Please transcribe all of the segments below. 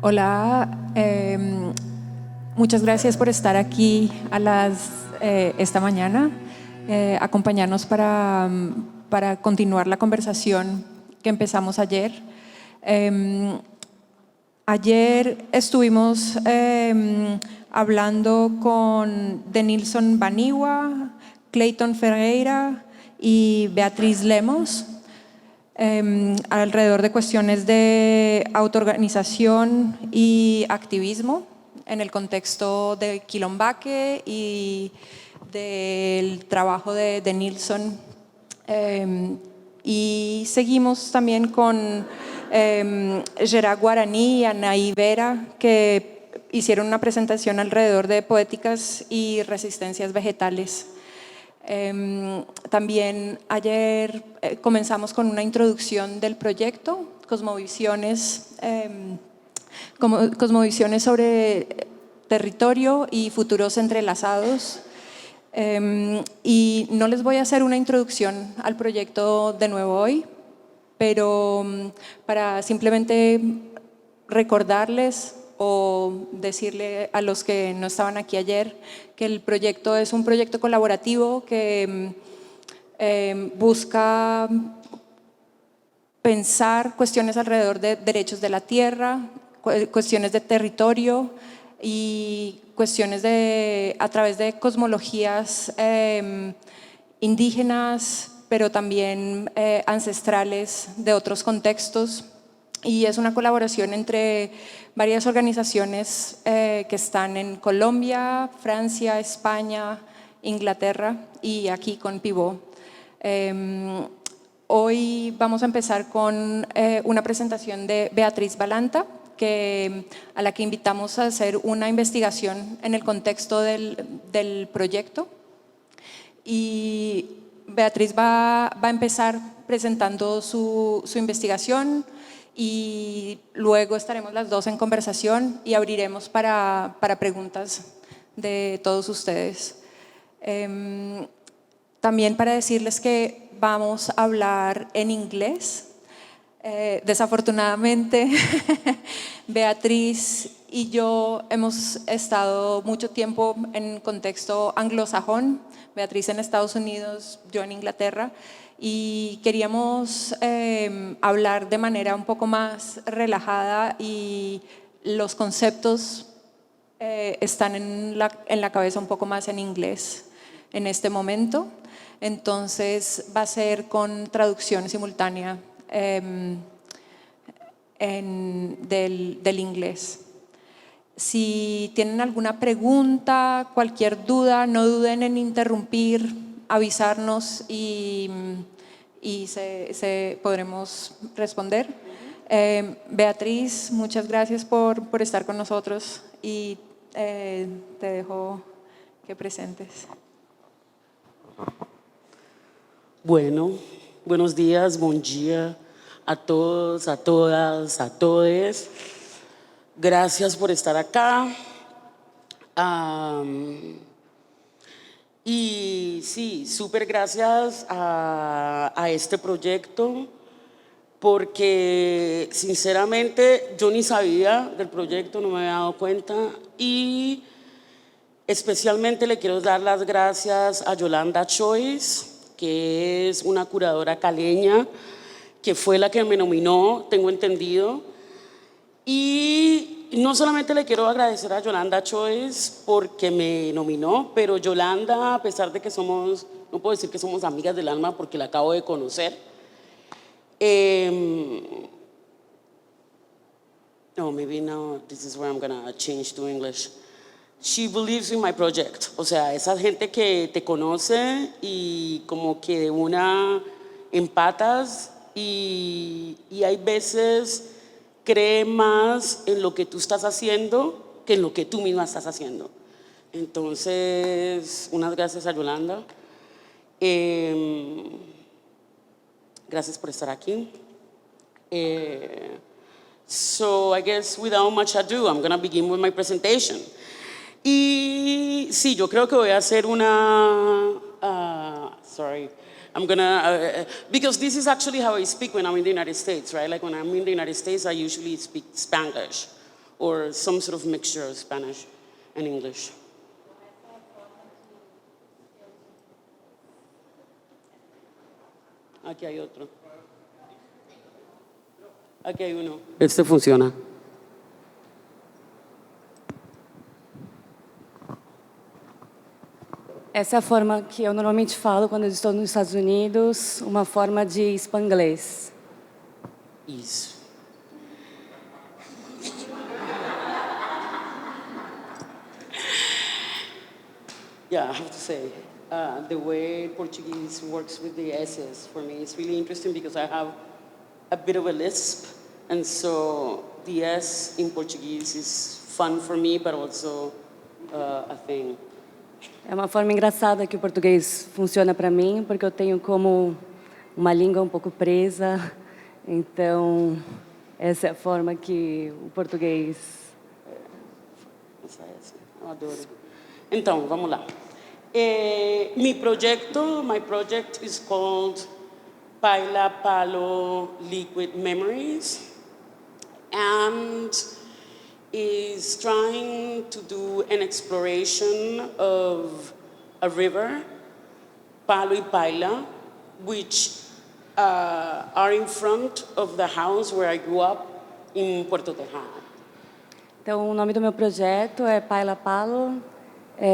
Hola, muchas gracias por estar aquí esta mañana, acompañarnos para continuar la conversación que empezamos ayer. Ayer estuvimos hablando con Denilson Baniwa, Clayton Ferreira y Beatriz Lemos alrededor de cuestiones de autoorganización y activismo en el contexto de Quilombaque y del trabajo de Nilsson. Y seguimos también con Gerard Guaraní y Anaí Vera, que hicieron una presentación alrededor de poéticas y resistencias vegetales. También ayer comenzamos con una introducción del proyecto, cosmovisiones sobre territorio y futuros entrelazados. Y no les voy a hacer una introducción al proyecto de nuevo hoy, pero para simplemente recordarles o decirle a los que no estaban aquí ayer que el proyecto es un proyecto colaborativo que busca pensar cuestiones alrededor de derechos de la tierra, cuestiones de territorio y cuestiones a través de cosmologías indígenas, pero también ancestrales de otros contextos. Y es una colaboración entre varias organizaciones que están en Colombia, Francia, España, Inglaterra y aquí con Pivot. Hoy vamos a empezar con una presentación de Beatriz Balanta, a la que invitamos a hacer una investigación en el contexto del proyecto. Y Beatriz va a empezar presentando su investigación y luego estaremos las dos en conversación y abriremos para preguntas de todos ustedes. También para decirles que vamos a hablar en inglés. Desafortunadamente, Beatriz y yo hemos estado mucho tiempo en contexto anglosajón, Beatriz en Estados Unidos, yo en Inglaterra, y queríamos hablar de manera un poco más relajada y los conceptos están en la cabeza un poco más en inglés en este momento. Entonces va a ser con traducción simultánea del inglés. Si tienen alguna pregunta, cualquier duda, no duden en interrumpir, avisarnos y podremos responder. Beatriz, muchas gracias por estar con nosotros y te dejo que presentes. Bueno, buenos días, buen día a todos, a todas, a todes. Gracias por estar acá. Y sí, súper gracias a este proyecto, porque sinceramente yo ni sabía del proyecto, no me había dado cuenta, y especialmente le quiero dar las gracias a Yolanda Choice, que es una curadora caleña, que fue la que me nominó, tengo entendido. Y no solamente le quiero agradecer a Yolanda Choice porque me nominó, pero Yolanda, a pesar de que somos, no puedo decir que somos amigas del alma porque la acabo de conocer. No, maybe now this is where I'm gonna change to English. She believes in my project. O sea, esa gente que te conoce y como que de una empatas y hay veces cree más en lo que tú estás haciendo que en lo que tú misma estás haciendo. Entonces, unas gracias a Yolanda. Gracias por estar aquí. So I guess without much ado, I'm going to begin with my presentation. Y sí, yo creo que voy a hacer I'm gonna, because this is actually how I speak when I'm in the United States, right? Like when I'm in the United States, I usually speak Spanglish or some sort of mixture of Spanish and English. Aquí hay otro. Aquí hay uno. Este funciona. Essa é a forma que eu normalmente falo quando eu estou nos Estados Unidos, uma forma de spanglês. Isso. Yeah, I have to say, the way Portuguese works with the S's for me is really interesting because I have a bit of a lisp, and so the S in Portuguese is fun for me, but also a thing. É uma forma engraçada que o português funciona para mim, porque eu tenho como uma língua um pouco presa, então essa é a forma que o português... Essa é essa, eu adoro. Então, vamos lá. My project is called Paila Palo Liquid Memories, and is trying to do an exploration of a river, Palo y Paila, which are in front of the house where I grew up in Puerto Tejada. Então, o nome do meu projeto é Paila Palo,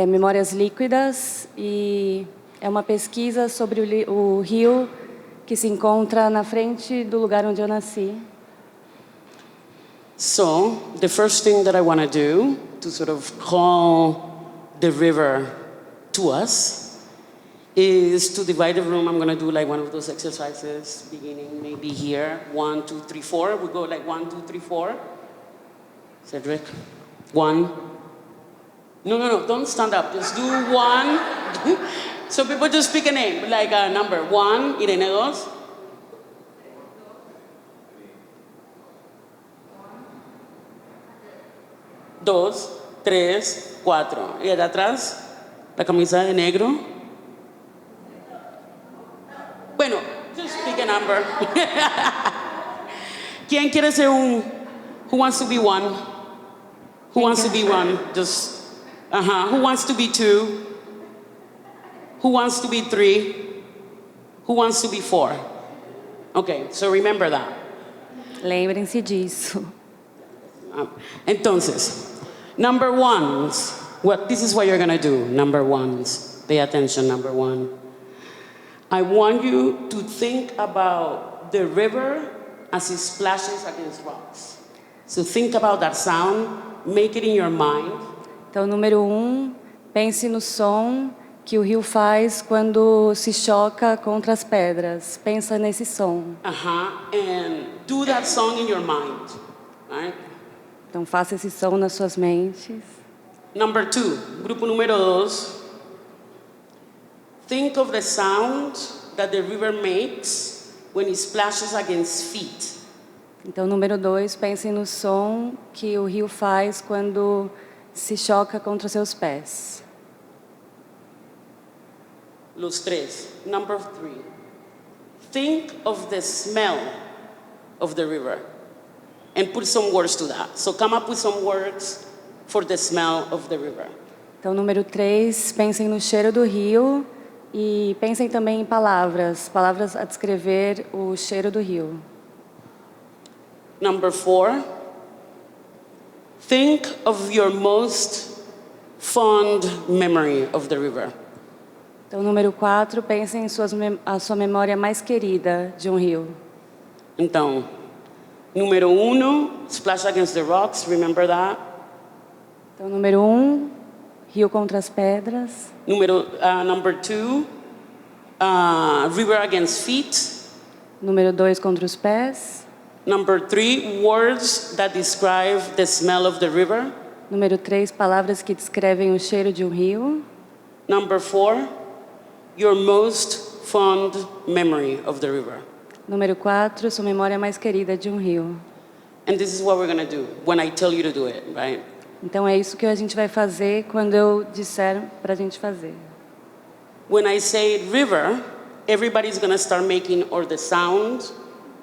Memórias Líquidas, e é uma pesquisa sobre o rio que se encontra na frente do lugar onde eu nasci. So, the first thing that I want to do to sort of call the river to us is to divide the room. I'm going to do like one of those exercises beginning maybe here. 1, 2, 3, 4. We go like 1, 2, 3, 4. Cedric, 1. No, don't stand up. Just do 1. So people just pick a name, like a number. 1, Irene, 2. Dos, tres, cuatro. Y allá atrás, la camisa de negro. Bueno, just pick a number. ¿Quién quiere ser un? Who wants to be 1? Who wants to be 1? Just, Who wants to be 2? Who wants to be 3? Who wants to be 4? Okay, so remember that. Lembrem-se disso. Entonces, number 1s. This is what you're going to do, number 1s. Pay attention, number 1. I want you to think about the river as it splashes against rocks. So think about that sound, make it in your mind. Então, número 1, pense no som que o rio faz quando se choca contra as pedras. Pensa nesse som. And do that song in your mind, right? Então, faça esse som nas suas mentes. Number 2, grupo número 2. Think of the sound that the river makes when it splashes against feet. Então, número 2, pensem no som que o rio faz quando se choca contra seus pés. Los 3. Number 3. Think of the smell of the river and put some words to that. So come up with some words for the smell of the river. Então, número 3, pensem no cheiro do rio e pensem também em palavras a descrever o cheiro do rio. Number 4, think of your most fond memory of the river. Então, número 4, pensem em a sua memória mais querida de um rio. Então, número 1, splash against the rocks, remember that? Então, número 1, rio contra as pedras. Number 2, river against feet. Número 2, contra os pés. Number 3, words that describe the smell of the river. Número 3, palavras que descrevem o cheiro de um rio. Number 4, your most fond memory of the river. Número 4, sua memória mais querida de um rio. And this is what we're going to do when I tell you to do it, right? Então é isso que a gente vai fazer quando eu disser para a gente fazer. When I say river, everybody's going to start making or the sound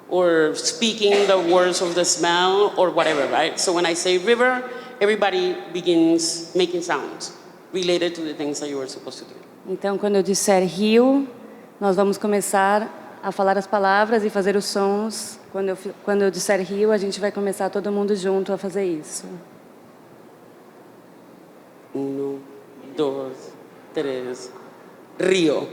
or speaking the words of the smell or whatever, right? So when I say river, everybody begins making sounds related to the things that you were supposed to do. Então, quando eu disser rio, nós vamos começar a falar as palavras e fazer os sons. Quando eu disser rio, a gente vai começar todo mundo junto a fazer isso. 1, 2, 3, río.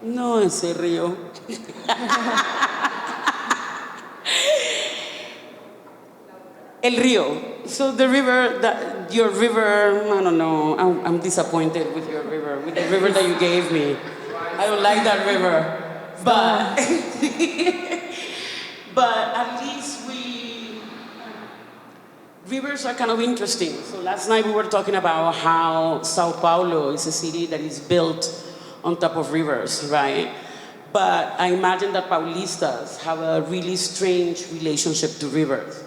No, ese río. El río. So the river, your river, I don't know, I'm disappointed with your river, with the river that you gave me. I don't like that river. But, but at least rivers are kind of interesting. So last night we were talking about how Sao Paulo is a city that is built on top of rivers, right? But I imagine that Paulistas have a really strange relationship to rivers.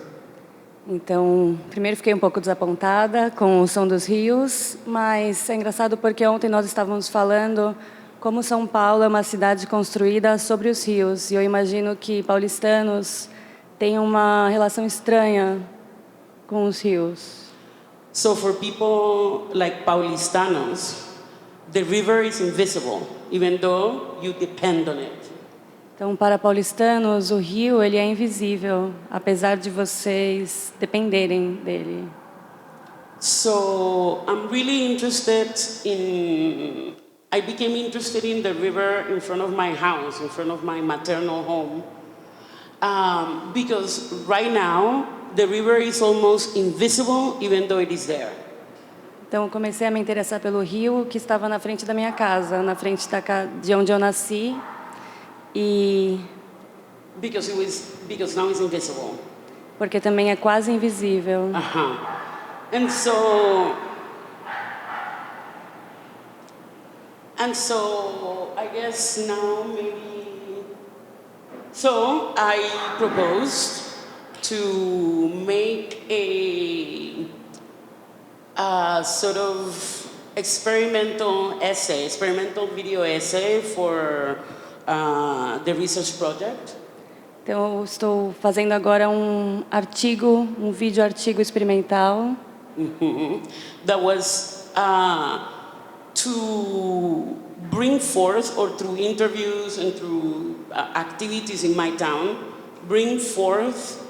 Então, primeiro fiquei um pouco desapontada com o som dos rios, mas é engraçado porque ontem nós estávamos falando como São Paulo é uma cidade construída sobre os rios. E eu imagino que paulistanos têm uma relação estranha com os rios. So for people like Paulistanos, the river is invisible, even though you depend on it. Então, para paulistanos, o rio ele é invisível, apesar de vocês dependerem dele. So I'm really interested I became interested in the river in front of my house, in front of my maternal home, because right now the river is almost invisible, even though it is there. Então, eu comecei a me interessar pelo rio que estava na frente da minha casa, na frente de onde eu nasci. Because now it's invisible. Porque também é quase invisível. And so I guess now maybe. So I proposed to make a sort of experimental video essay for the research project. Então, eu estou fazendo agora um vídeo artigo experimental. That was to bring forth, or through interviews and through activities in my town, bring forth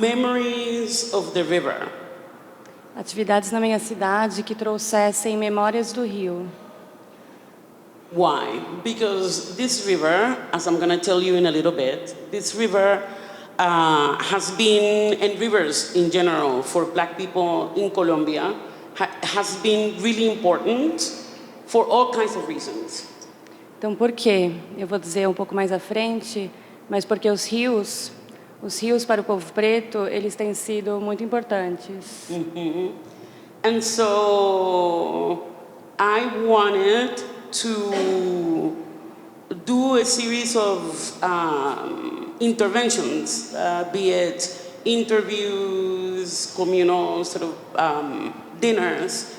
memories of the river. Atividades na minha cidade que trouxessem memórias do rio. Why? Because this river, as I'm going to tell you in a little bit, this river has been, and rivers in general for Black people in Colombia, has been really important for all kinds of reasons. Então, por quê? Eu vou dizer um pouco mais à frente, mas porque os rios para o povo preto, eles têm sido muito importantes. And so I wanted to do a series of interventions, be it interviews, communal sort of dinners,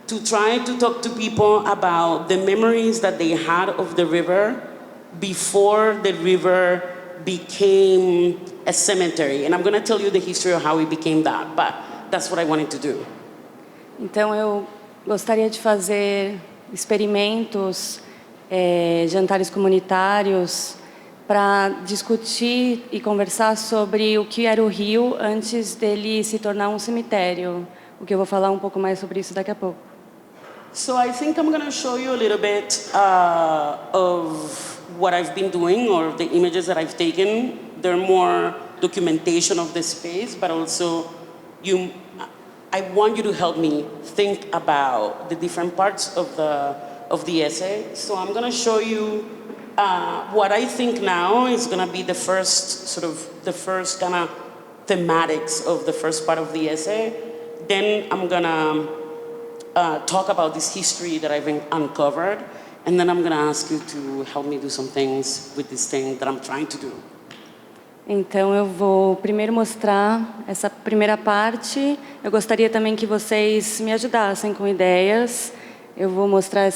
to try to talk to people about the memories that they had of the river before the river became a cemetery. And I'm going to tell you the history of how it became that, but that's what I wanted to do. Então, eu gostaria de fazer experimentos, jantares comunitários, para discutir e conversar sobre o que era o rio antes dele se tornar um cemitério. O que eu vou falar um pouco mais sobre isso daqui a pouco. So I think I'm going to show you a little bit of what I've been doing, or the images that I've taken. They're more documentation of the space, but also I want you to help me think about the different parts of the essay. So I'm going to show you what I think now is going to be the first kind of thematics of the first part of the essay. Then I'm going to talk about this history that I've uncovered, and then I'm going to ask you to help me do some things with this thing that I'm trying to do. Então, eu vou primeiro mostrar essa primeira parte. Eu gostaria também que vocês me ajudassem com ideias. Eu vou mostrar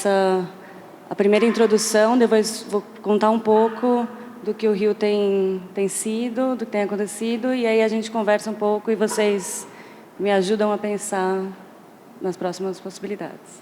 a primeira introdução, depois vou contar um pouco do que o Rio tem sido, do que tem acontecido, e aí a gente conversa um pouco e vocês me ajudam a pensar nas próximas possibilidades.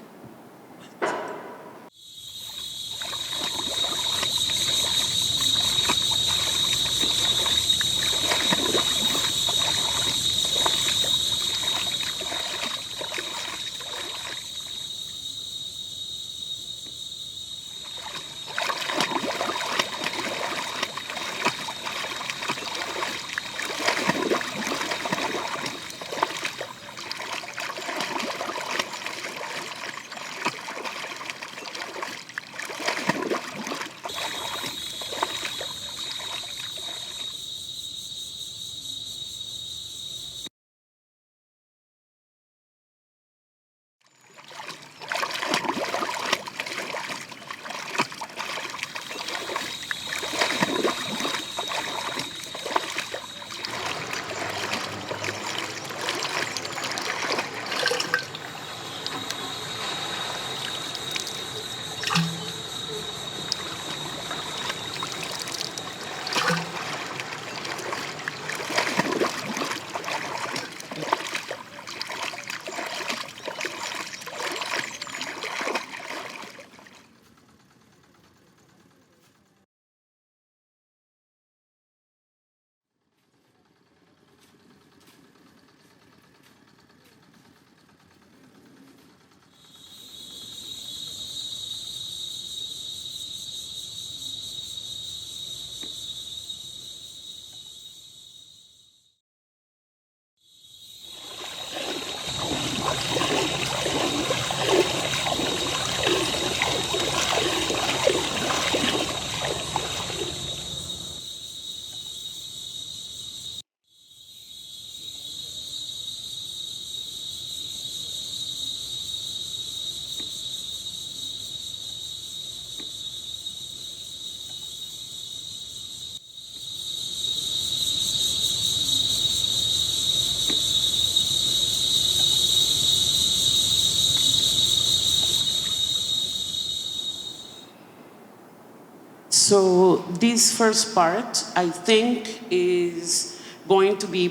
So this first part, I think, is going to be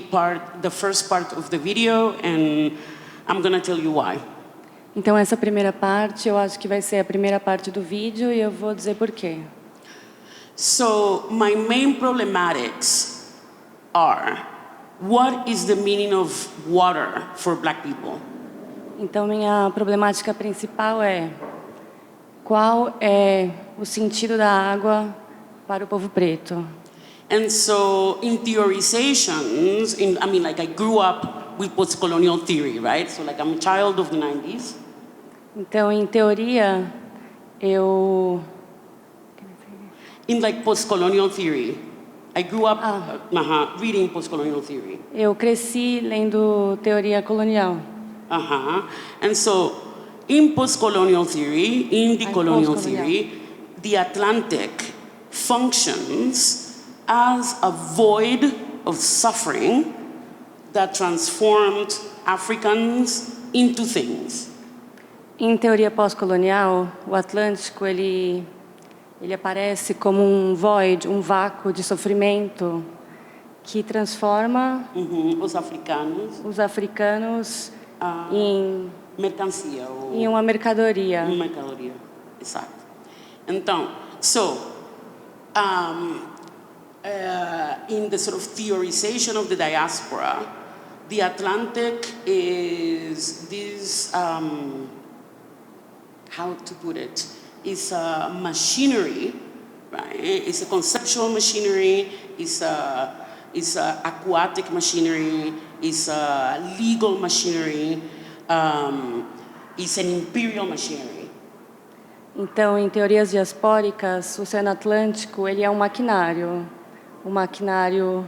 the first part of the video, and I'm going to tell you why. Então, essa primeira parte, eu acho que vai ser a primeira parte do vídeo e eu vou dizer por quê. So my main problematics are, what is the meaning of water for Black people? Então, minha problemática principal é qual é o sentido da água para o povo preto. And so in theorizations, I grew up with post-colonial theory, right? So like I'm a child of the 90s. Então, em teoria, eu... In like post-colonial theory, I grew up reading post-colonial theory. Eu cresci lendo teoria colonial. And so in post-colonial theory, in decolonial theory, the Atlantic functions as a void of suffering that transformed Africans into things. Em teoria pós-colonial, o Atlântico ele aparece como um void, um vácuo de sofrimento que transforma os africanos em mercancia. Em uma mercadoria. Uma mercadoria, exato. Então, in the sort of theorization of the diaspora, the Atlantic is this, how to put it, is a machinery, right? It's a conceptual machinery, it's a aquatic machinery, it's a legal machinery, it's an imperial machinery. Então, em teorias diaspóricas, o Oceano Atlântico ele é um maquinário um maquinário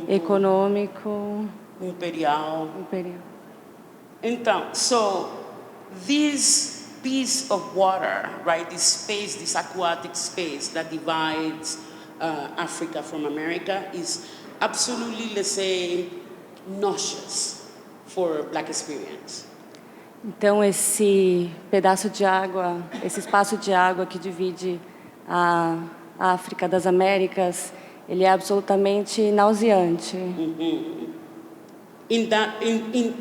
econômico, Imperial. Imperial. Então, so this piece of water, right, this space, this aquatic space that divides Africa from America is absolutely, let's say, nauseous for Black experience. Então, esse pedaço de água, esse espaço de água que divide a África das Américas, ele é absolutamente nauseante.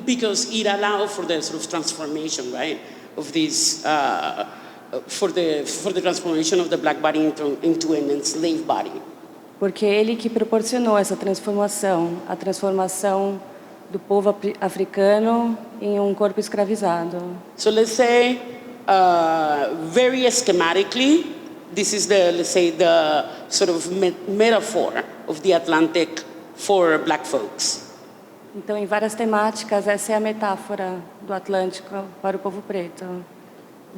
Because it allowed for the sort of transformation, right, of this, for the transformation of the black body into an enslaved body. Porque ele que proporcionou essa transformação, a transformação do povo africano em um corpo escravizado. So let's say, very schematically, this is the, let's say, the sort of metaphor of the Atlantic for black folks. Então, em várias temáticas, essa é a metáfora do Atlântico para o povo preto.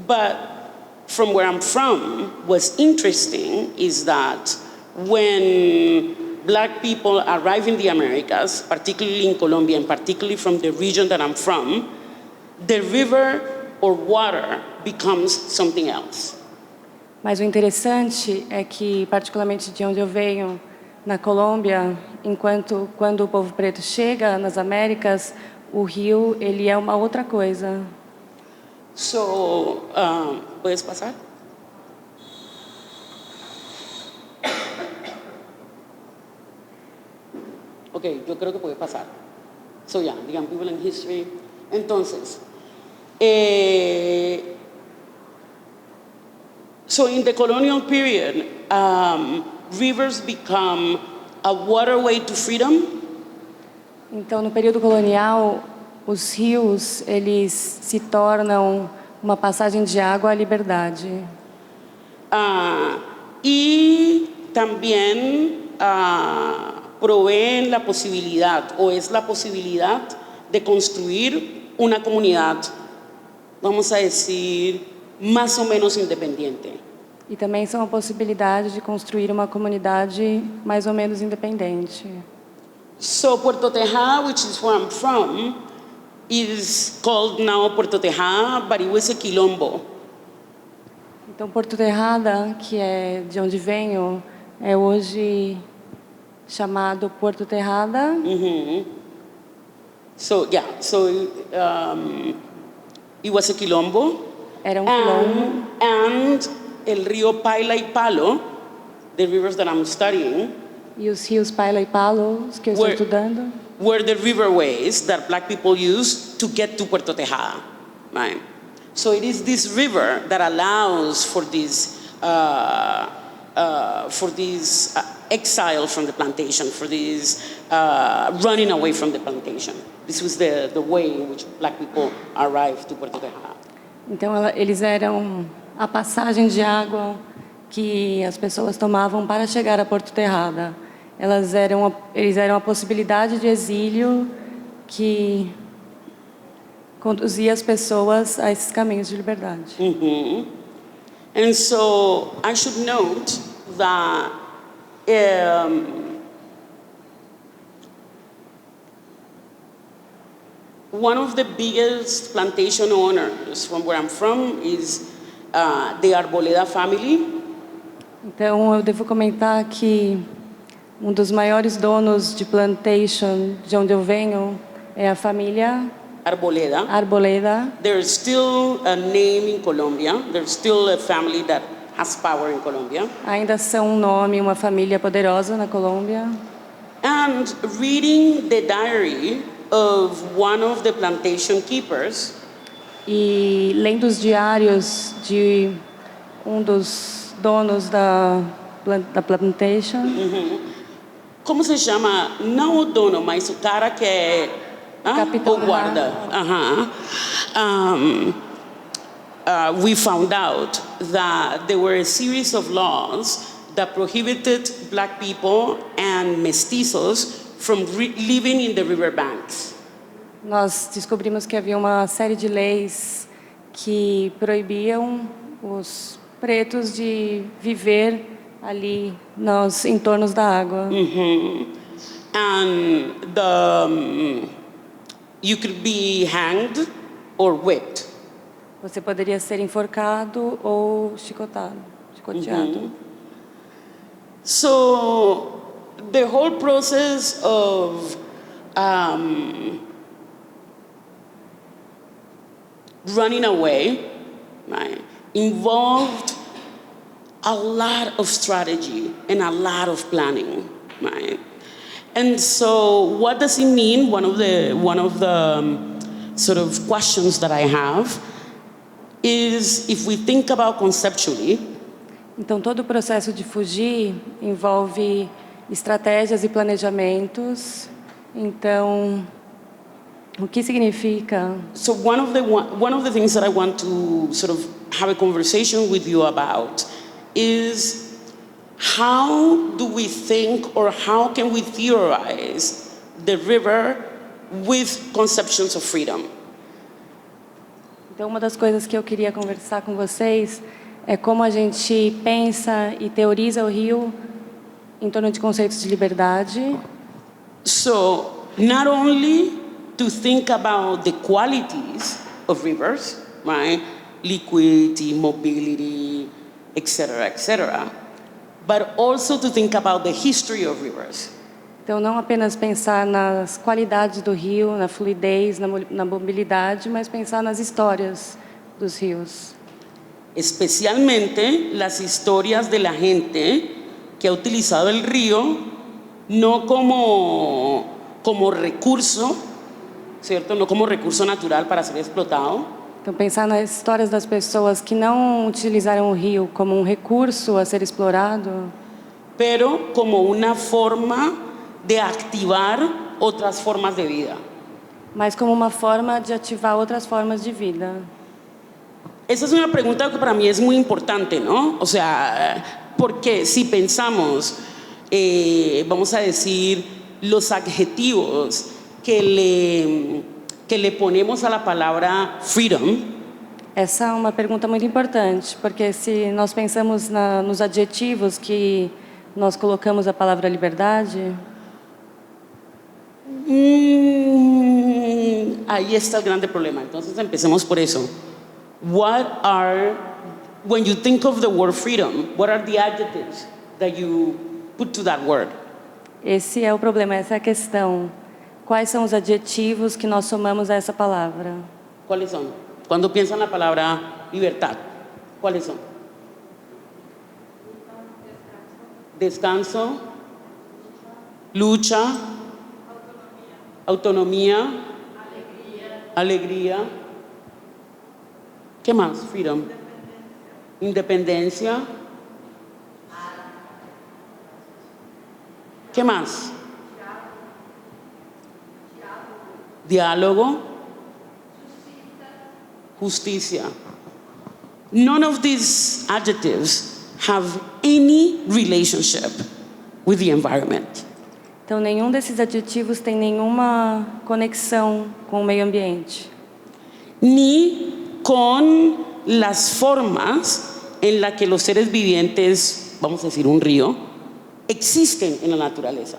But from where I'm from, what's interesting is that when black people arrive in the Americas, particularly in Colombia and particularly from the region that I'm from, the river or water becomes something else. Mas o interessante é que, particularmente de onde eu venho, na Colômbia, quando o povo preto chega nas Américas, o rio ele é uma outra coisa. So, ¿puedes pasar? Ok, yo creo que puede pasar. So, yeah, the young people in history. Entonces, so in the colonial period, rivers become a waterway to freedom. Então, no período colonial, os rios eles se tornam uma passagem de água à liberdade. Y también proveen la posibilidad, o es la posibilidad de construir una comunidad, vamos a decir, más o menos independiente. E também são a possibilidade de construir uma comunidade mais ou menos independente. So Puerto Tejada, which is where I'm from, is called now Puerto Tejada, but it was a quilombo. Então, Porto Terrada, que é de onde venho, é hoje chamado Porto Terrada. So yeah, so it was a quilombo. Era quilombo. And el río Paila y Palo, the rivers that I'm studying, E os rios Paila e Palo, os que eu estou estudando, were the riverways that black people used to get to Puerto Tejada, right? So it is this river that allows for this exile from the plantation, for this running away from the plantation. This was the way in which black people arrived to Puerto Tejada. então eles eram a passagem de água que as pessoas tomavam para chegar a Porto Terrada. Eles eram a possibilidade de exílio que conduzia as pessoas a esses caminhos de liberdade. And so I should note that one of the biggest plantation owners from where I'm from is the Arboleda family. Então eu devo comentar que um dos maiores donos de plantation de onde eu venho é a família Arboleda. There's still a name in Colombia. There's still a family that has power in Colombia. Ainda são um nome, uma família poderosa na Colômbia. And reading the diary of one of the plantation keepers, E lendo os diários de um dos donos da plantation, como se chama? Não o dono, mas o cara que é Capitão o guarda. We found out that there were a series of laws that prohibited black people and mestizos from living in the riverbanks. nós descobrimos que havia uma série de leis que proibiam os pretos de viver ali nos entornos da água. and you could be hanged or whipped. Você poderia ser enforcado ou chicoteado. So the whole process of running away, right, involved a lot of strategy and a lot of planning, right? And so what does it mean? One of the sort of questions that I have is, if we think about conceptually, Então, todo o processo de fugir envolve estratégias e planejamentos. Então, o que significa? so one of the things that I want to sort of have a conversation with you about is, how do we think, or how can we theorize the river with conceptions of freedom? Então, uma das coisas que eu queria conversar com vocês é como a gente pensa e teoriza o rio em torno de conceitos de liberdade. So not only to think about the qualities of rivers, right? Liquidity, mobility, etc., but also to think about the history of rivers. Então, não apenas pensar nas qualidades do rio, na fluidez, na mobilidade, mas pensar nas histórias dos rios. Especialmente las historias de la gente que ha utilizado el río no como recurso, ¿cierto? No como recurso natural para ser explotado, Então, pensar nas histórias das pessoas que não utilizaram o rio como um recurso a ser explorado, pero como una forma de activar otras formas de vida. mas como uma forma de ativar outras formas de vida. Esa es una pregunta que para mí es muy importante, ¿no? O sea, porque si pensamos, vamos a decir, los adjetivos que le ponemos a la palabra freedom, Essa é uma pergunta muito importante, porque se nós pensamos nos adjetivos que nós colocamos a palavra liberdade, ahí está el grande problema. Entonces empecemos por eso. When you think of the word freedom, what are the adjectives that you put to that word? esse é o problema, essa é a questão. Quais são os adjetivos que nós somamos a essa palavra? ¿Cuáles son? Cuando piensan la palabra libertad, ¿cuáles son? Descanso, lucha, autonomía, alegría. ¿Qué más? Freedom. Independencia. ¿Qué más? Diálogo. Justicia. None of these adjectives have any relationship with the environment. Então, nenhum desses adjetivos tem nenhuma conexão com o meio ambiente, Ni con las formas en las que los seres vivientes, vamos a decir un río, existen en la naturaleza.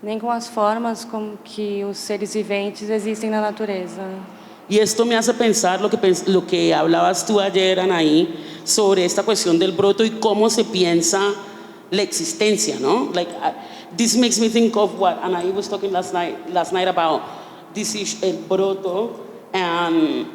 nem com as formas como que os seres viventes existem na natureza. Y esto me hace pensar lo que hablabas tú ayer, Anaí, sobre esta cuestión del broto y cómo se piensa la existencia, ¿no? This makes me think of what Anaí was talking last night about this el broto and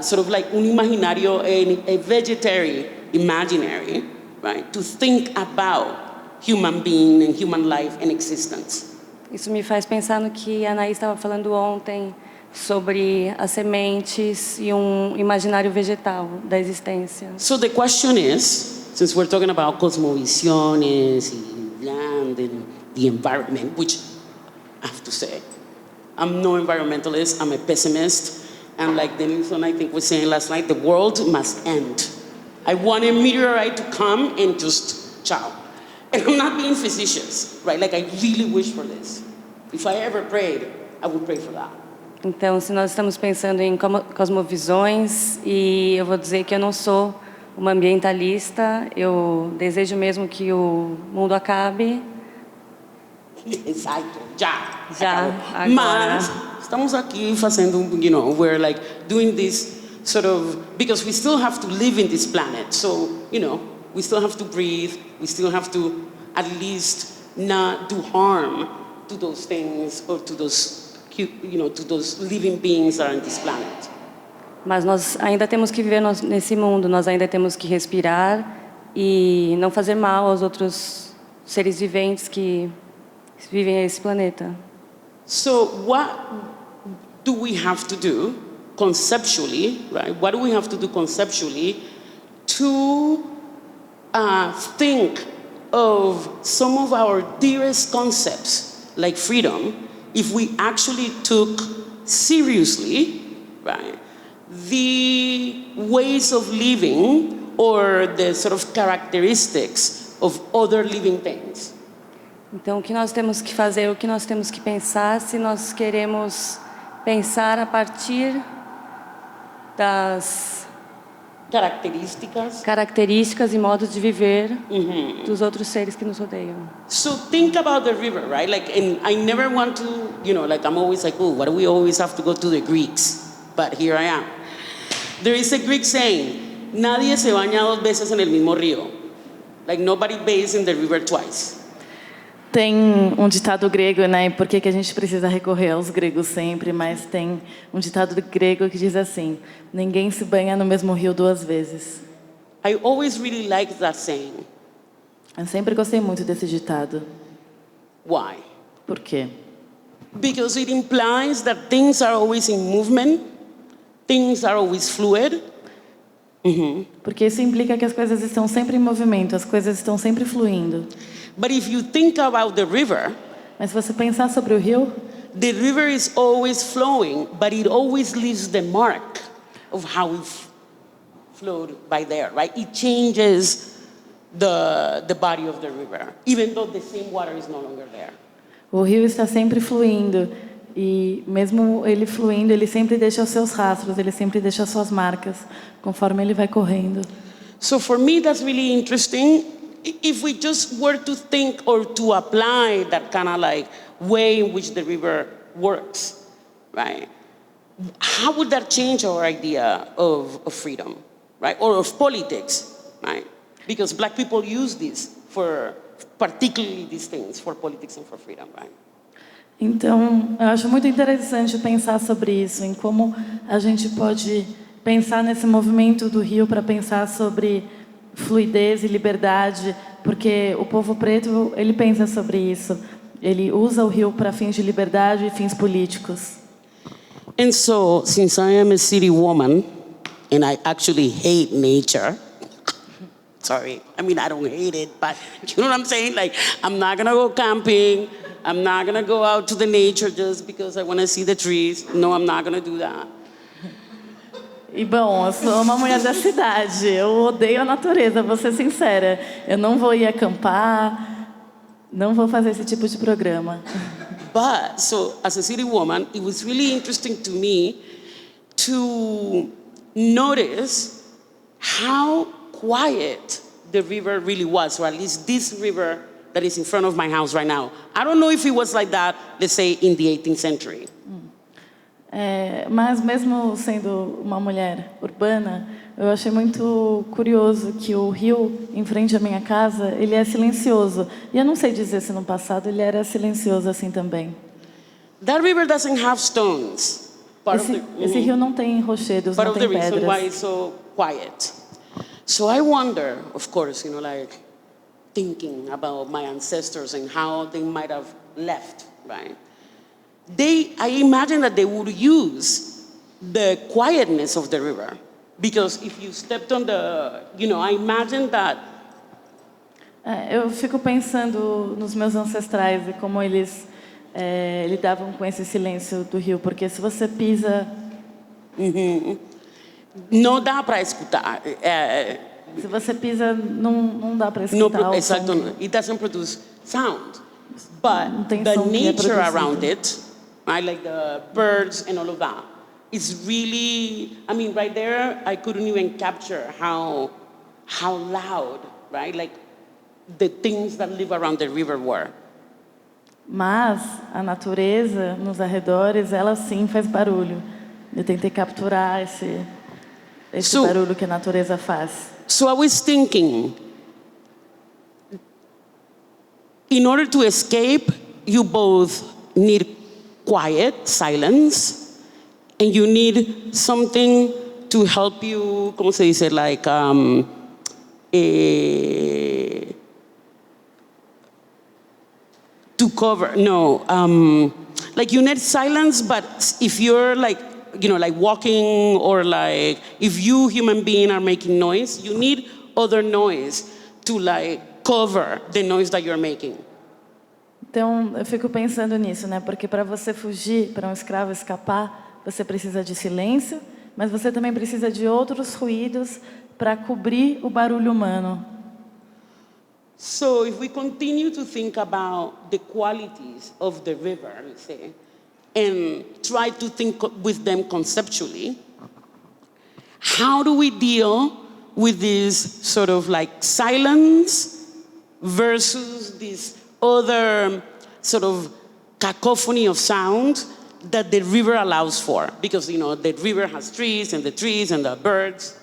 sort of like un imaginario, a vegetarian imaginary, right? To think about human being and human life and existence. Isso me faz pensar no que a Anaís estava falando ontem sobre as sementes e imaginário vegetal da existência. So the question is, since we're talking about cosmovisiones y land and the environment, which I have to say, I'm no environmentalist, I'm a pessimist, and like Denison I think was saying last night, the world must end. I want a meteorite to come and just ciao. And I'm not being facetious, right? Like I really wish for this. If I ever prayed, I would pray for that. Então, se nós estamos pensando em cosmovisões, e eu vou dizer que eu não sou uma ambientalista, eu desejo mesmo que o mundo acabe. Exacto, já. Já, Acabou. agora. Mas estamos aqui fazendo, we're like doing this sort of, because we still have to live in this planet. So, we still have to breathe. We still have to at least not do harm to those things or to those, to those living beings that are in this planet. Mas nós ainda temos que viver nesse mundo, nós ainda temos que respirar e não fazer mal aos outros seres viventes que vivem nesse planeta. So what do we have to do conceptually, right? What do we have to do conceptually to think of some of our dearest concepts, like freedom, if we actually took seriously, right, the ways of living or the sort of characteristics of other living things? Então, o que nós temos que fazer, o que nós temos que pensar, se nós queremos pensar a partir das características e modos de viver dos outros seres que nos rodeiam. So think about the river, right? Like, and I never want to, like I'm always like, oh, why do we always have to go to the Greeks? But here I am. There is a Greek saying, nadie se baña dos veces en el mismo río. Like nobody bathes in the river twice. Tem ditado grego, né? Por que a gente precisa recorrer aos gregos sempre? Mas tem ditado grego que diz assim: ninguém se banha no mesmo rio duas vezes. I always really liked that saying. Eu sempre gostei muito desse ditado. Why? Por quê? Because it implies that things are always in movement, things are always fluid. Porque isso implica que as coisas estão sempre em movimento, as coisas estão sempre fluindo. But if you think about the river, mas se você pensar sobre o rio, the river is always flowing, but it always leaves the mark of how it flowed by there, right? It changes the body of the river, even though the same water is no longer there. O rio está sempre fluindo e mesmo ele fluindo, ele sempre deixa os seus rastros, ele sempre deixa as suas marcas conforme ele vai correndo. So for me that's really interesting. If we just were to think or to apply that kind of like way in which the river works, right? How would that change our idea of freedom, right? Or of politics, right? Because black people use this for particularly these things, for politics and for freedom, right? Então, eu acho muito interessante pensar sobre isso, em como a gente pode pensar nesse movimento do rio para pensar sobre fluidez e liberdade, porque o povo preto, ele pensa sobre isso. Ele usa o rio para fins de liberdade e fins políticos. And so, since I am a city woman and I actually hate nature, sorry, I mean I don't hate it, but you know what I'm saying? Like I'm not gonna go camping, I'm not gonna go out to the nature just because I want to see the trees. No, I'm not gonna do that. E bom, eu sou uma mulher da cidade, eu odeio a natureza, vou ser sincera. Eu não vou ir acampar, não vou fazer esse tipo de programa. But, so, as a city woman, it was really interesting to me to notice how quiet the river really was, or at least this river that is in front of my house right now. I don't know if it was like that, let's say, in the 18th century. Mas mesmo sendo uma mulher urbana, eu achei muito curioso que o rio em frente à minha casa, ele é silencioso. E eu não sei dizer se no passado ele era silencioso assim também. That river doesn't have stones. Esse rio não tem rochedos, não tem pedras. Part of the reason why it's so quiet. So I wonder, of course, like thinking about my ancestors and how they might have left, right? I imagine that they would use the quietness of the river, because if you stepped on I imagine that. Eu fico pensando nos meus ancestrais e como eles lidavam com esse silêncio do rio, porque se você pisa, não dá para escutar. Se você pisa, não dá para escutar. Exactly. It doesn't produce sound, but the nature around it, right, like the birds and all of that, is really. I mean, right there, I couldn't even capture how loud, right, like the things that live around the river were. mas a natureza nos arredores, ela sim faz barulho. Eu tentei capturar esse So- barulho que a natureza faz. So I was thinking, in order to escape, you both need quiet, silence, and you need something to help you, ¿cómo se dice? Like, to cover, no, like you need silence, but if you're like, you know, like walking or like, if you human being are making noise, you need other noise to like cover the noise that you're making. Então, eu fico pensando nisso, né? Porque para você fugir, para um escravo escapar, você precisa de silêncio, mas você também precisa de outros ruídos para cobrir o barulho humano. So if we continue to think about the qualities of the river, let's say, and try to think with them conceptually, how do we deal with this sort of like silence versus this other sort of cacophony of sound that the river allows for? Because, you know, the river has trees and the birds.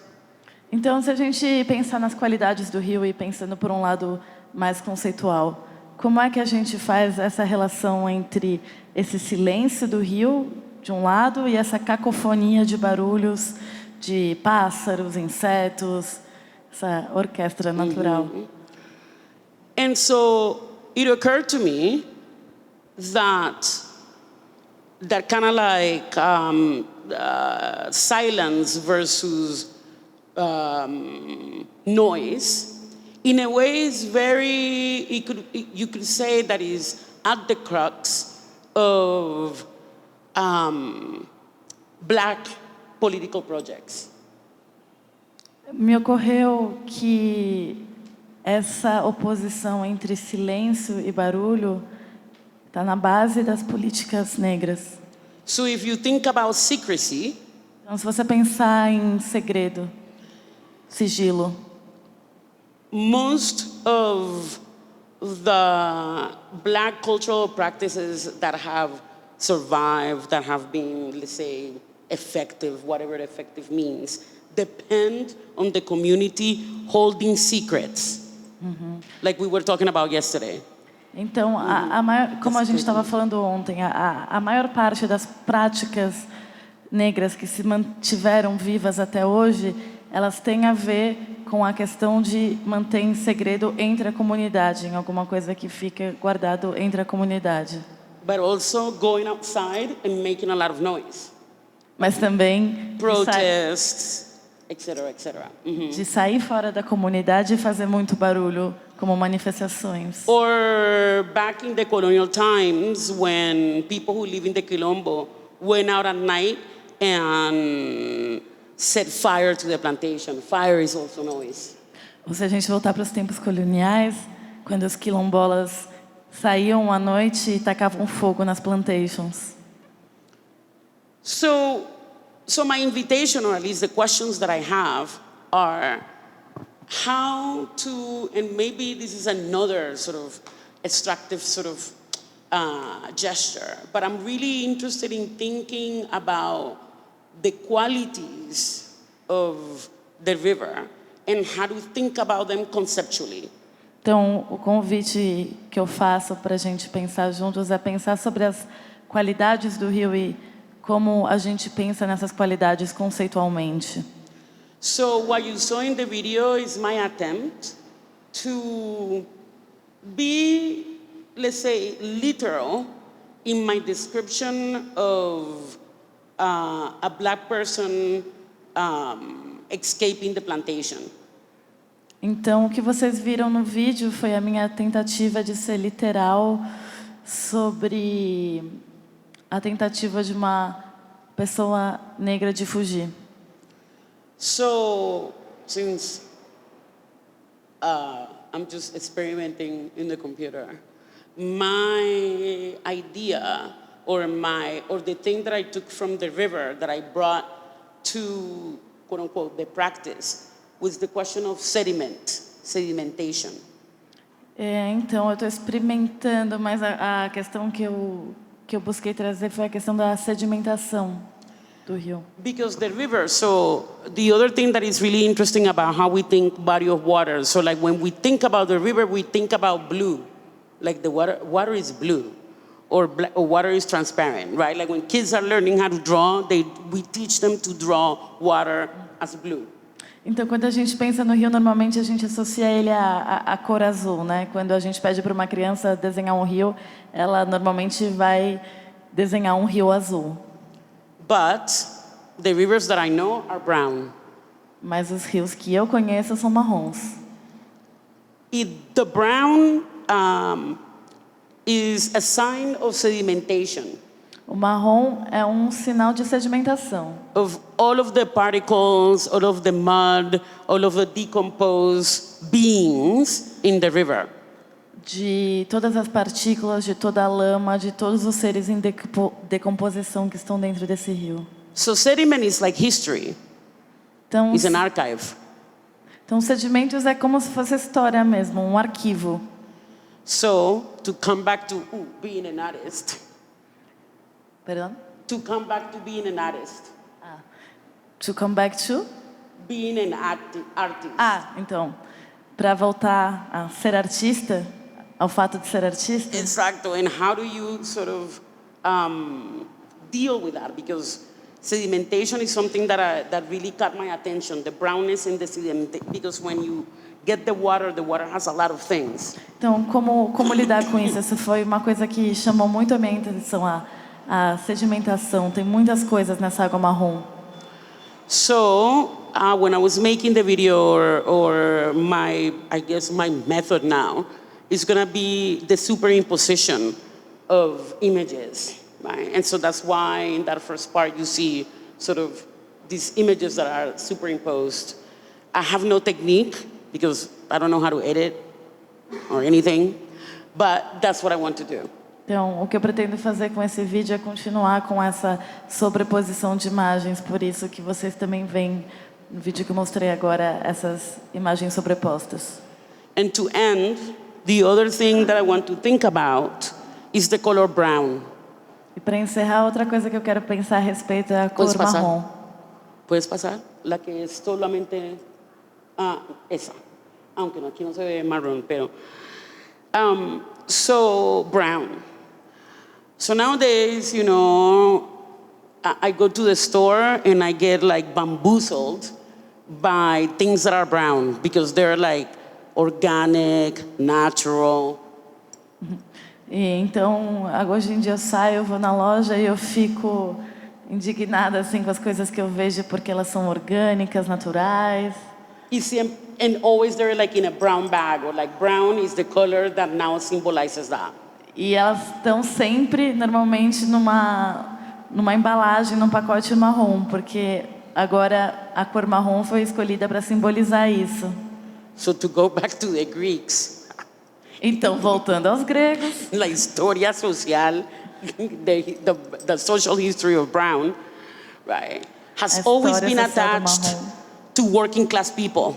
Então, se a gente pensar nas qualidades do rio e pensando por um lado mais conceitual, como é que a gente faz essa relação entre esse silêncio do rio, de um lado, e essa cacofonia de barulhos de pássaros, insetos, essa orquestra natural? And so it occurred to me that kind of like silence versus noise, in a way, is very. You could say that is at the crux of Black political projects. Me ocorreu que essa oposição entre silêncio e barulho está na base das políticas negras. So if you think about secrecy, Então, se você pensar em segredo, sigilo, most of the Black cultural practices that have survived, that have been, let's say, effective, whatever effective means, depend on the community holding secrets, like we were talking about yesterday. então, como a gente estava falando ontem, a maior parte das práticas negras que se mantiveram vivas até hoje, elas têm a ver com a questão de manter em segredo entre a comunidade, em alguma coisa que fica guardado entre a comunidade. But also going outside and making a lot of noise. Mas também Protests, etc., etc. de sair fora da comunidade e fazer muito barulho, como manifestações. Or back in the colonial times, when people who live in the Quilombo went out at night and set fire to the plantation. Fire is also noise. Ou se a gente voltar para os tempos coloniais, quando os quilombolas saíam à noite e tacavam fogo nas plantations. So my invitation, or at least the questions that I have, are how to, and maybe this is another sort of extractive sort of gesture, but I'm really interested in thinking about the qualities of the river and how to think about them conceptually. Então, o convite que eu faço para a gente pensar juntos é pensar sobre as qualidades do rio e como a gente pensa nessas qualidades conceitualmente. So what you saw in the video is my attempt to be, let's say, literal in my description of a Black person escaping the plantation. Então, o que vocês viram no vídeo foi a minha tentativa de ser literal sobre a tentativa de uma pessoa negra de fugir. So, since I'm just experimenting in the computer, my idea or the thing that I took from the river that I brought to, quote unquote, the practice was the question of sedimentation. Então, eu estou experimentando, mas a questão que eu busquei trazer foi a questão da sedimentação do rio. Because the river, so the other thing that is really interesting about how we think body of water, so like when we think about the river, we think about blue, like the water is blue, or water is transparent, right? Like when kids are learning how to draw, we teach them to draw water as blue. Então, quando a gente pensa no rio, normalmente a gente associa ele à cor azul, né? Quando a gente pede para uma criança desenhar um rio, ela normalmente vai desenhar um rio azul. But the rivers that I know are brown. Mas os rios que eu conheço são marrons. The brown is a sign of sedimentation. O marrom é um sinal de sedimentação. Of all of the particles, all of the mud, all of the decomposed beings in the river. De todas as partículas, de toda a lama, de todos os seres em decomposição que estão dentro desse rio. So sediment is like history. Então, It's an archive. então sedimentos é como se fosse história mesmo, um arquivo. So to come back to being an artist. Perdão? To come back to being an artist. To come back to? Being an artist. Então, para voltar a ser artista, ao fato de ser artista. Exacto. And how do you sort of deal with that? Because sedimentation is something that really caught my attention. The brownness in the sediment. Because when you get the water has a lot of things. Então, como lidar com isso? Essa foi uma coisa que chamou muito a minha atenção, a sedimentação. Tem muitas coisas nessa água marrom. So when I was making the video, or my method now, is gonna be the superimposition of images, right? And so that's why in that first part you see sort of these images that are superimposed. I have no technique because I don't know how to edit or anything, but that's what I want to do. Então, o que eu pretendo fazer com esse vídeo é continuar com essa sobreposição de imagens, por isso que vocês também veem no vídeo que eu mostrei agora essas imagens sobrepostas. And to end, the other thing that I want to think about is the color brown. E para encerrar, outra coisa que eu quero pensar a respeito é a cor marrom. ¿Puedes pasar? La que es solamente esa. Aunque aquí no se ve marrón, pero so brown. So nowadays, you know, I go to the store and I get like bamboozled by things that are brown because they're like organic, natural. E então, hoje em dia eu saio, eu vou na loja e eu fico indignada assim com as coisas que eu vejo porque elas são orgânicas, naturais. And always they're like in a brown bag, or like brown is the color that now symbolizes that. E elas estão sempre, normalmente, numa embalagem, num pacote marrom, porque agora a cor marrom foi escolhida para simbolizar isso. So to go back to the Greeks. Então, voltando aos gregos. La historia social, the social history of brown, right, has always been attached to working class people.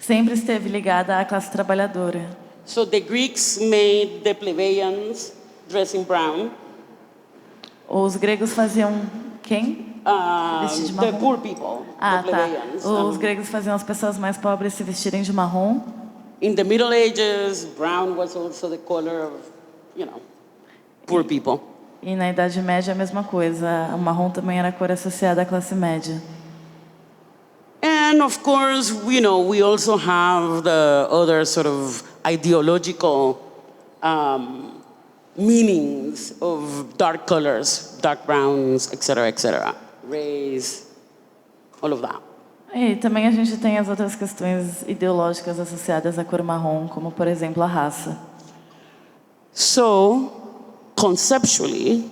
Sempre esteve ligada à classe trabalhadora. So the Greeks made the plebeians dress in brown. Os gregos faziam quem? Vestir de marrom? The poor people, the plebeians. Os gregos faziam as pessoas mais pobres se vestirem de marrom. In the Middle Ages, brown was also the color of, you know, poor people. E na Idade Média a mesma coisa. O marrom também era a cor associada à classe média. And of course, you know, we also have the other sort of ideological meanings of dark colors, dark browns, etc., race, all of that. E também a gente tem as outras questões ideológicas associadas à cor marrom, como por exemplo a raça. So, conceptually,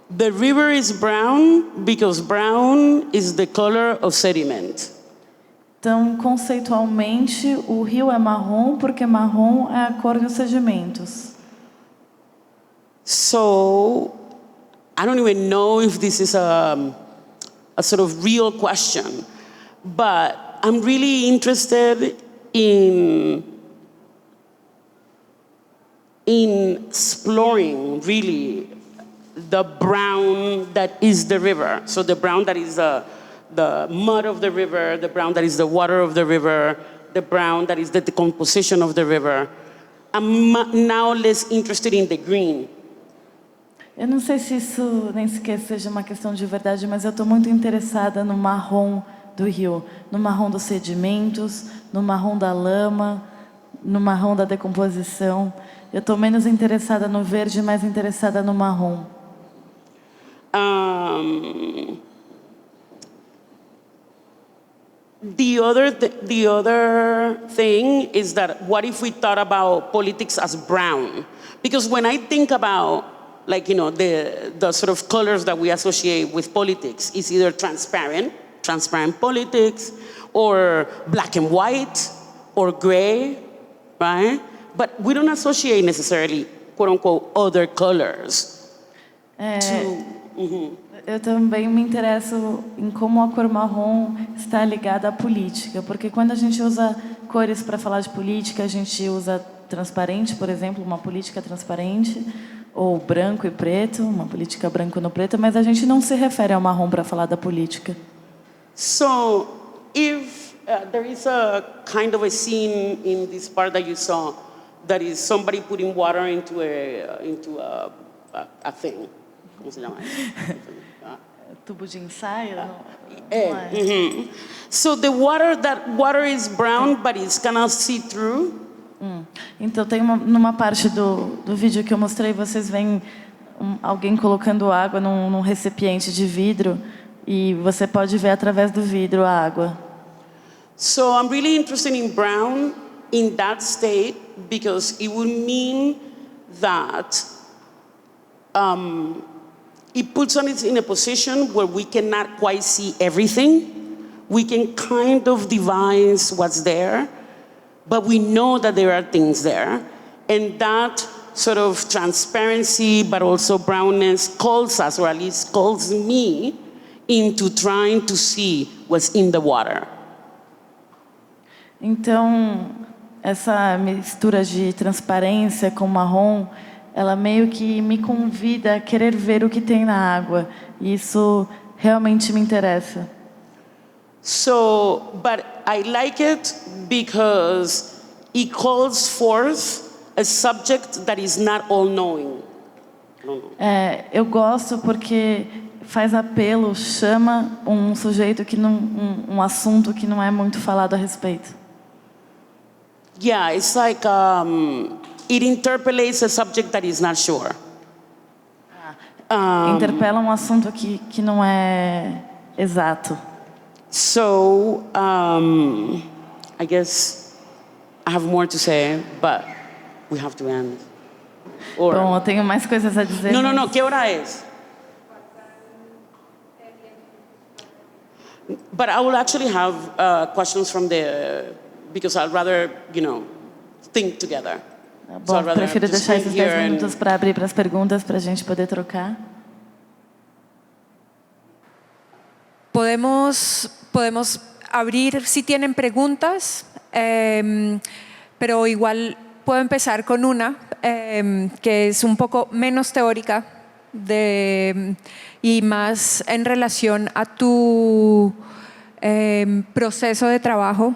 the river is brown because brown is the color of sediment. Então, conceitualmente, o rio é marrom porque marrom é a cor dos sedimentos. So, I don't even know if this is a sort of real question, but I'm really interested in in exploring really the brown that is the river. So the brown that is the mud of the river, the brown that is the water of the river, the brown that is the decomposition of the river. I'm now less interested in the green. Eu não sei se isso nem sequer seja uma questão de verdade, mas eu estou muito interessada no marrom do rio, no marrom dos sedimentos, no marrom da lama, no marrom da decomposição. Eu estou menos interessada no verde, mais interessada no marrom. The other thing is that what if we thought about politics as brown? Because when I think about, like, you know, the sort of colors that we associate with politics is either transparent politics, or black and white, or gray, right? But we don't associate necessarily, quote unquote, other colors. Eu também me interesso em como a cor marrom está ligada à política, porque quando a gente usa cores para falar de política, a gente usa transparente, por exemplo, uma política transparente, ou branco e preto, uma política branco no preto, mas a gente não se refere ao marrom para falar da política. So, if there is a kind of a scene in this part that you saw, that is somebody putting water into a thing, ¿cómo se llama? Tubo de ensaio? So the that water is brown, but it's kind of see-through. Então tem numa parte do vídeo que eu mostrei, vocês veem alguém colocando água num recipiente de vidro e você pode ver através do vidro a água. So I'm really interested in brown in that state because it would mean that it puts us in a position where we cannot quite see everything. We can kind of devise what's there, but we know that there are things there. And that sort of transparency, but also brownness, calls us, or at least calls me, into trying to see what's in the water. Então, essa mistura de transparência com marrom, ela meio que me convida a querer ver o que tem na água. E isso realmente me interessa. So, but I like it because it calls forth a subject that is not all-knowing. Eu gosto porque faz apelo, chama um sujeito que um assunto que não é muito falado a respeito. Yeah, it's like it interpolates a subject that is not sure. Interpela um assunto que não é exato. So, I guess I have more to say, but we have to end. Or, Bom, eu tenho mais coisas a dizer. No, ¿qué hora es? But I will actually have questions from because I'd rather, think together. Bom, prefiro deixar esses 10 minutos para abrir para as perguntas, para a gente poder trocar. Podemos abrir si tienen preguntas, pero igual puedo empezar con una que es un poco menos teórica y más en relación a tu proceso de trabajo,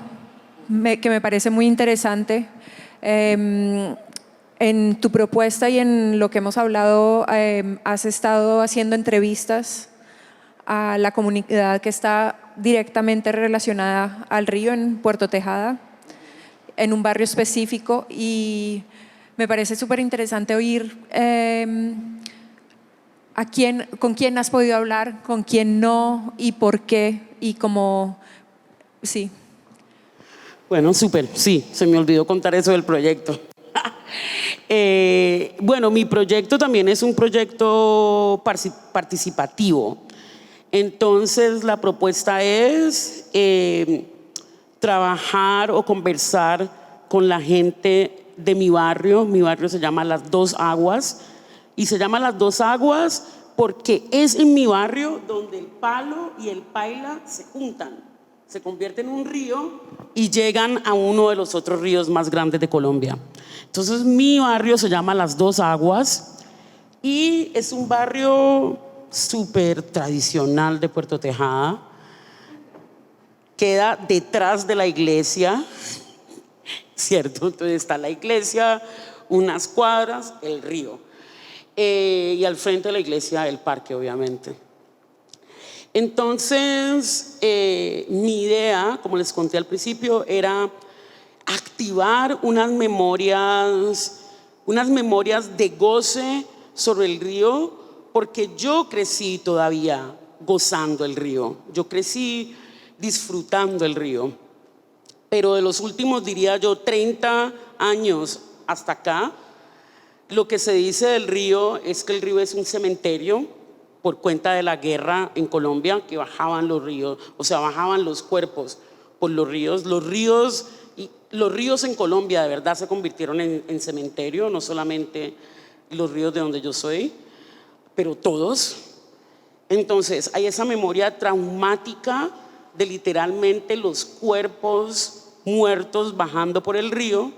que me parece muy interesante. En tu propuesta y en lo que hemos hablado, has estado haciendo entrevistas a la comunidad que está directamente relacionada al río en Puerto Tejada, en un barrio específico, y me parece súper interesante oír con quién has podido hablar, con quién no, y por qué, y cómo, sí. Bueno, súper, sí, se me olvidó contar eso del proyecto. Bueno, mi proyecto también es un proyecto participativo. Entonces, la propuesta es trabajar o conversar con la gente de mi barrio. Mi barrio se llama Las Dos Aguas, y se llama Las Dos Aguas porque es en mi barrio donde el palo y el paila se juntan. se convierte en un río y llegan a uno de los otros ríos más grandes de Colombia. Entonces mi barrio se llama Las Dos Aguas y es un barrio súper tradicional de Puerto Tejada. Queda detrás de la iglesia, ¿cierto? Entonces está la iglesia, unas cuadras, el río. Y al frente de la iglesia el parque, obviamente. Entonces, mi idea, como les conté al principio, era activar unas memorias de goce sobre el río, porque yo crecí todavía gozando el río, yo crecí disfrutando el río, pero de los últimos, diría yo, 30 años hasta acá, lo que se dice del río es que el río es un cementerio por cuenta de la guerra en Colombia, que bajaban los ríos, o sea, bajaban los cuerpos por los ríos. Los ríos en Colombia de verdad se convirtieron en cementerio, no solamente los ríos de donde yo soy, pero todos. Entonces hay esa memoria traumática de literalmente los cuerpos muertos bajando por el río.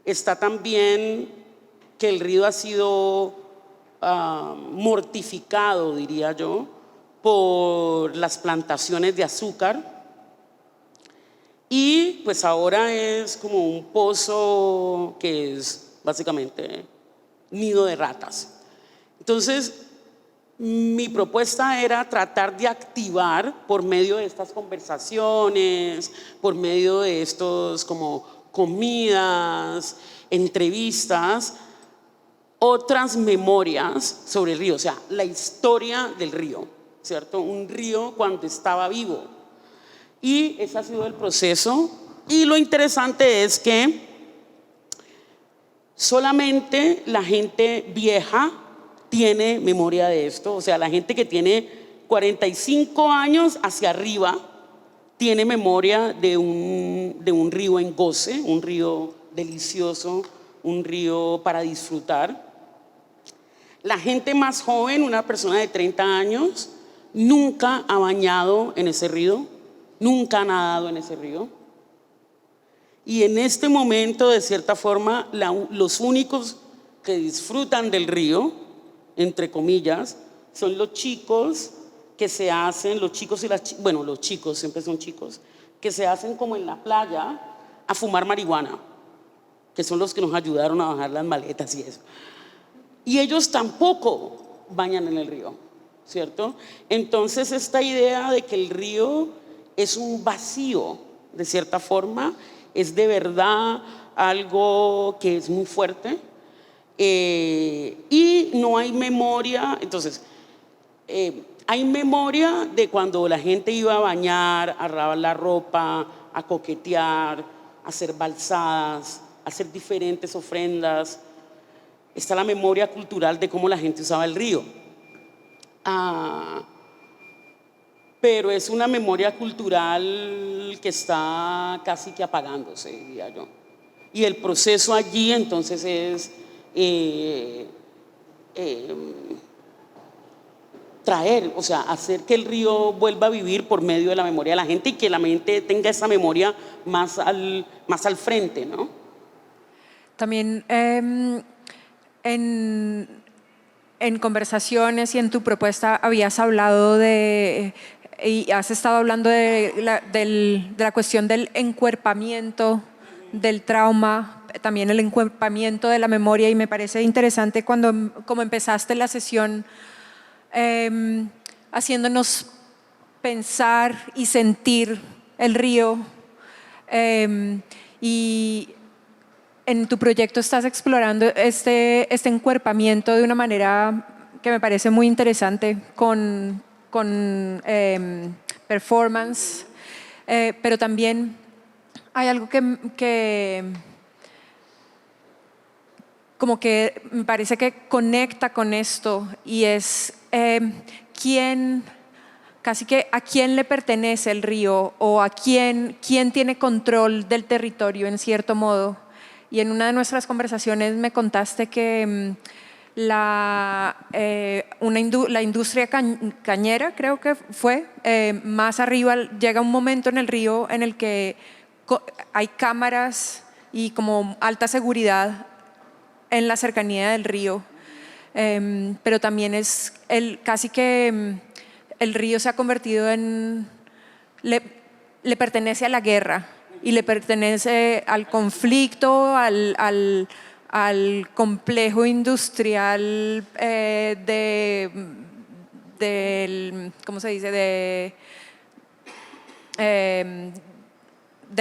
Está también que el río ha sido mortificado, diría yo, por las plantaciones de azúcar, y pues ahora es como un pozo que es básicamente nido de ratas. Entonces mi propuesta era tratar de activar por medio de estas conversaciones, por medio de estos como comidas, entrevistas, otras memorias sobre el río, o sea, la historia del río, ¿cierto? Un río cuando estaba vivo. Y ese ha sido el proceso. Y lo interesante es que solamente la gente vieja tiene memoria de esto, o sea, la gente que tiene 45 años hacia arriba tiene memoria de un río en goce, un río delicioso, un río para disfrutar. La gente más joven, una persona de 30 años, nunca ha bañado en ese río, nunca ha nadado en ese río. Y en este momento, de cierta forma, los únicos que disfrutan del río, entre comillas, son los chicos que se hacen, los chicos y los chicos siempre son chicos, que se hacen como en la playa a fumar marihuana, que son los que nos ayudaron a bajar las maletas y eso. Y ellos tampoco bañan en el río, ¿cierto? Entonces esta idea de que el río es un vacío, de cierta forma, es de verdad algo que es muy fuerte, y no hay memoria. Entonces hay memoria de cuando la gente iba a bañar, a lavar la ropa, a coquetear, a hacer balsadas, a hacer diferentes ofrendas. Está la memoria cultural de cómo la gente usaba el río. Pero es una memoria cultural que está casi que apagándose, diría yo. Y el proceso allí entonces es traer, o sea, hacer que el río vuelva a vivir por medio de la memoria de la gente, y que la mente tenga esa memoria más al frente, ¿no? También en conversaciones y en tu propuesta habías hablado y has estado hablando de la cuestión del encuerpamiento del trauma, también el encuerpamiento de la memoria, y me parece interesante como empezaste la sesión haciéndonos pensar y sentir el río, y en tu proyecto estás explorando este encuerpamiento de una manera que me parece muy interesante, con performance, pero también hay algo que como que me parece que conecta con esto, y es casi que a quién le pertenece el río, o a quién tiene control del territorio en cierto modo. Y en una de nuestras conversaciones me contaste que la industria cañera, creo que fue. Más arriba llega un momento en el río en el que hay cámaras y como alta seguridad en la cercanía del río. Pero también es casi que el río se ha convertido en... le pertenece a la guerra y le pertenece al conflicto, al complejo industrial ¿cómo se dice? De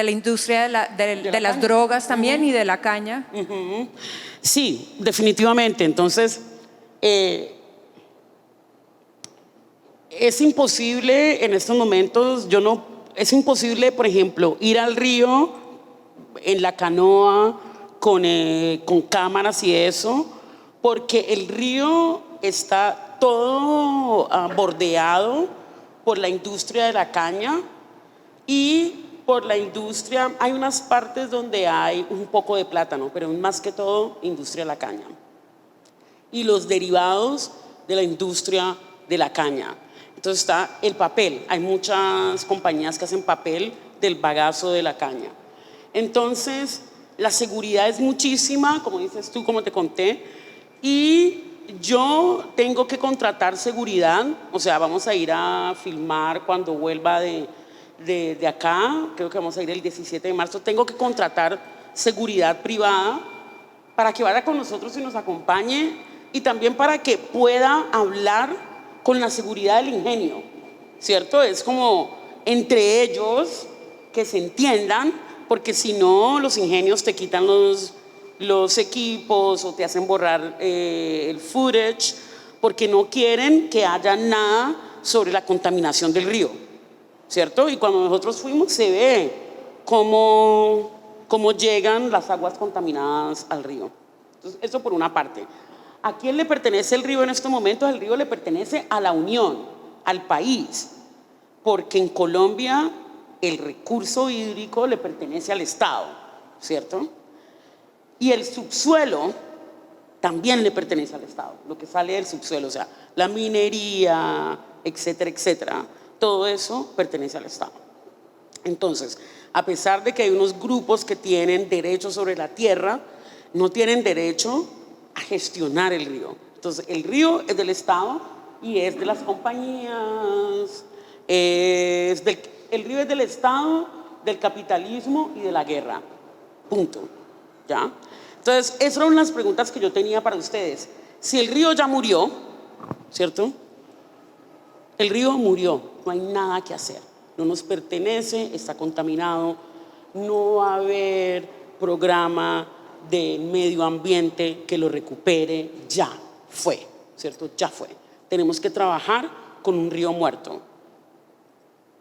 la industria de las drogas también y de la caña. Sí, definitivamente. Entonces, es imposible en estos momentos, es imposible, por ejemplo, ir al río en la canoa con cámaras y eso, porque el río está todo bordeado por la industria de la caña y por la industria, hay unas partes donde hay un poco de plátano, pero más que todo industria de la caña y los derivados de la industria de la caña. Entonces está el papel, hay muchas compañías que hacen papel del bagazo de la caña. Entonces la seguridad es muchísima, como dices tú, como te conté, y yo tengo que contratar seguridad, o sea, vamos a ir a filmar cuando vuelva de acá, creo que vamos a ir el 17 de marzo, tengo que contratar seguridad privada para que vaya con nosotros y nos acompañe y también para que pueda hablar con la seguridad del ingenio, ¿cierto? Es como entre ellos que se entiendan, porque si no los ingenios te quitan los equipos o te hacen borrar el footage, porque no quieren que haya nada sobre la contaminación del río, ¿cierto? Y cuando nosotros fuimos se ve cómo llegan las aguas contaminadas al río. Entonces, eso por una parte. ¿A quién le pertenece el río en estos momentos? El río le pertenece a la Unión, al país, porque en Colombia el recurso hídrico le pertenece al Estado, ¿cierto? Y el subsuelo también le pertenece al Estado, lo que sale del subsuelo, o sea, la minería, etcétera, etcétera, todo eso pertenece al Estado. Entonces, a pesar de que hay unos grupos que tienen derecho sobre la tierra, no tienen derecho a gestionar el río. Entonces, el río es del Estado y es de las compañías, el río es del Estado, del capitalismo y de la guerra. Punto. ¿Ya? Entonces, esas son las preguntas que yo tenía para ustedes. Si el río ya murió, ¿cierto? El río murió, no hay nada que hacer. No nos pertenece, está contaminado, no va a haber programa de medio ambiente que lo recupere, ya fue, ¿cierto? Ya fue. Tenemos que trabajar con un río muerto.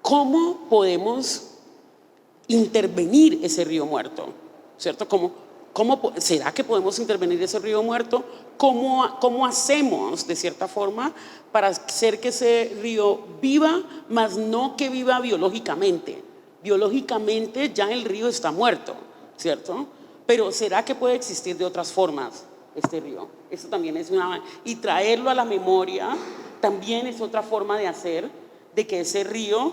¿Cómo podemos intervenir ese río muerto? ¿Cierto? ¿Será que podemos intervenir ese río muerto? ¿Cómo hacemos, de cierta forma, para hacer que ese río viva, mas no que viva biológicamente? Biológicamente ya el río está muerto, ¿cierto? Pero ¿será que puede existir de otras formas este río? Eso también es y traerlo a la memoria también es otra forma de hacer de que ese río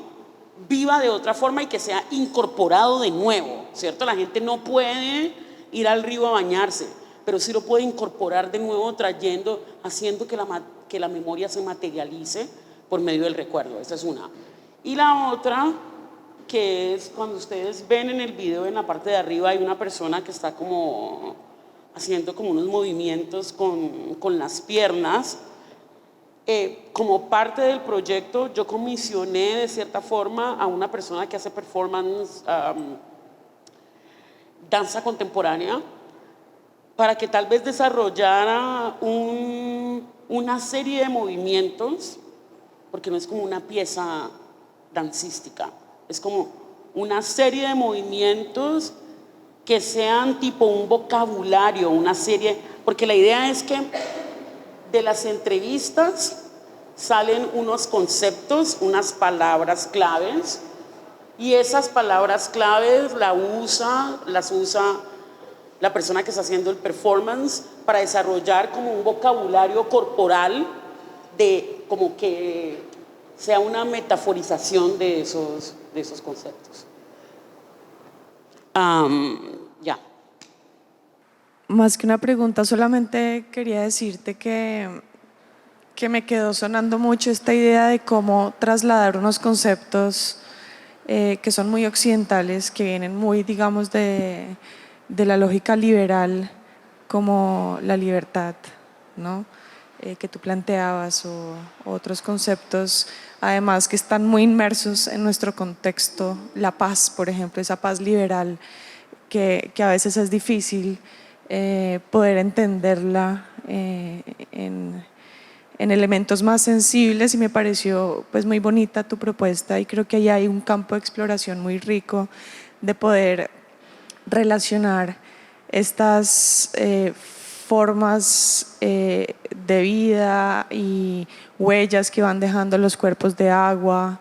viva de otra forma y que sea incorporado de nuevo, ¿cierto? La gente no puede ir al río a bañarse, pero sí lo puede incorporar de nuevo haciendo que la memoria se materialice por medio del recuerdo. Esa es una. Y la otra, que es cuando ustedes ven en el video, en la parte de arriba hay una persona que está como haciendo como unos movimientos con las piernas. Como parte del proyecto yo comisioné de cierta forma a una persona que hace performance, danza contemporánea, para que tal vez desarrollara una serie de movimientos, porque no es como una pieza dancística, es como una serie de movimientos que sean tipo un vocabulario, una serie, porque la idea es que de las entrevistas salen unos conceptos, unas palabras claves, y esas palabras claves las usa la persona que está haciendo el performance, para desarrollar como un vocabulario corporal de como que sea una metaforización de esos conceptos. Ya. Más que una pregunta, solamente quería decirte que me quedó sonando mucho esta idea de cómo trasladar unos conceptos que son muy occidentales, que vienen muy, digamos, de la lógica liberal, como la libertad, ¿no? Que tú planteabas, o otros conceptos, además que están muy inmersos en nuestro contexto. La paz, por ejemplo, esa paz liberal que a veces es difícil poder entenderla en elementos más sensibles, y me pareció pues muy bonita tu propuesta, y creo que ahí hay un campo de exploración muy rico de poder relacionar estas formas de vida y huellas que van dejando los cuerpos de agua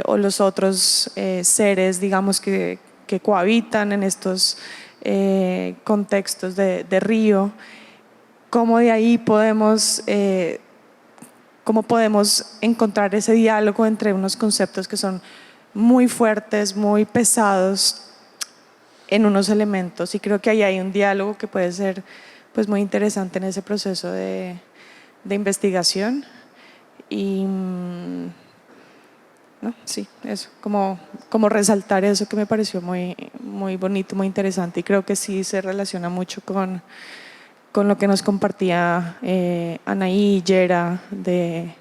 o los otros seres, digamos, que cohabitan en estos contextos de río. Cómo de ahí cómo podemos encontrar ese diálogo entre unos conceptos que son muy fuertes, muy pesados en unos elementos, y creo que ahí hay un diálogo que puede ser pues muy interesante en ese proceso de investigación. Y no, sí, eso, como resaltar eso, que me pareció muy, muy bonito, muy interesante, y creo que sí se relaciona mucho con lo que nos compartía Anaí y Yera de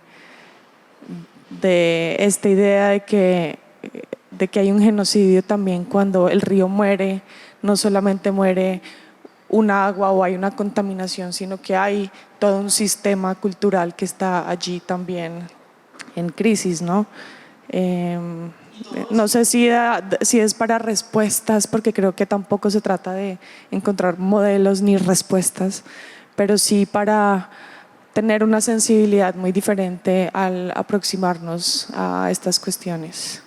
esta idea de que hay un genocidio también cuando el río muere. No solamente muere un agua o hay una contaminación, sino que hay todo un sistema cultural que está allí también en crisis, ¿no? No sé si es para respuestas, porque creo que tampoco se trata de encontrar modelos ni respuestas, pero sí para tener una sensibilidad muy diferente al aproximarnos a estas cuestiones.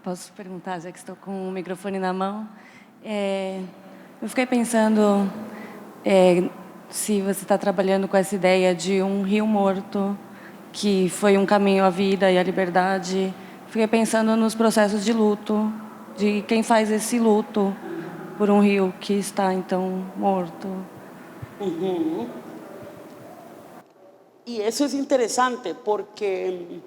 Posso perguntar, já que estou com o microfone na mão? Eu fiquei pensando se você está trabalhando com essa ideia de um rio morto, que foi um caminho à vida e à liberdade. Fiquei pensando nos processos de luto, de quem faz esse luto por um rio que está, então, morto. Y eso es interesante porque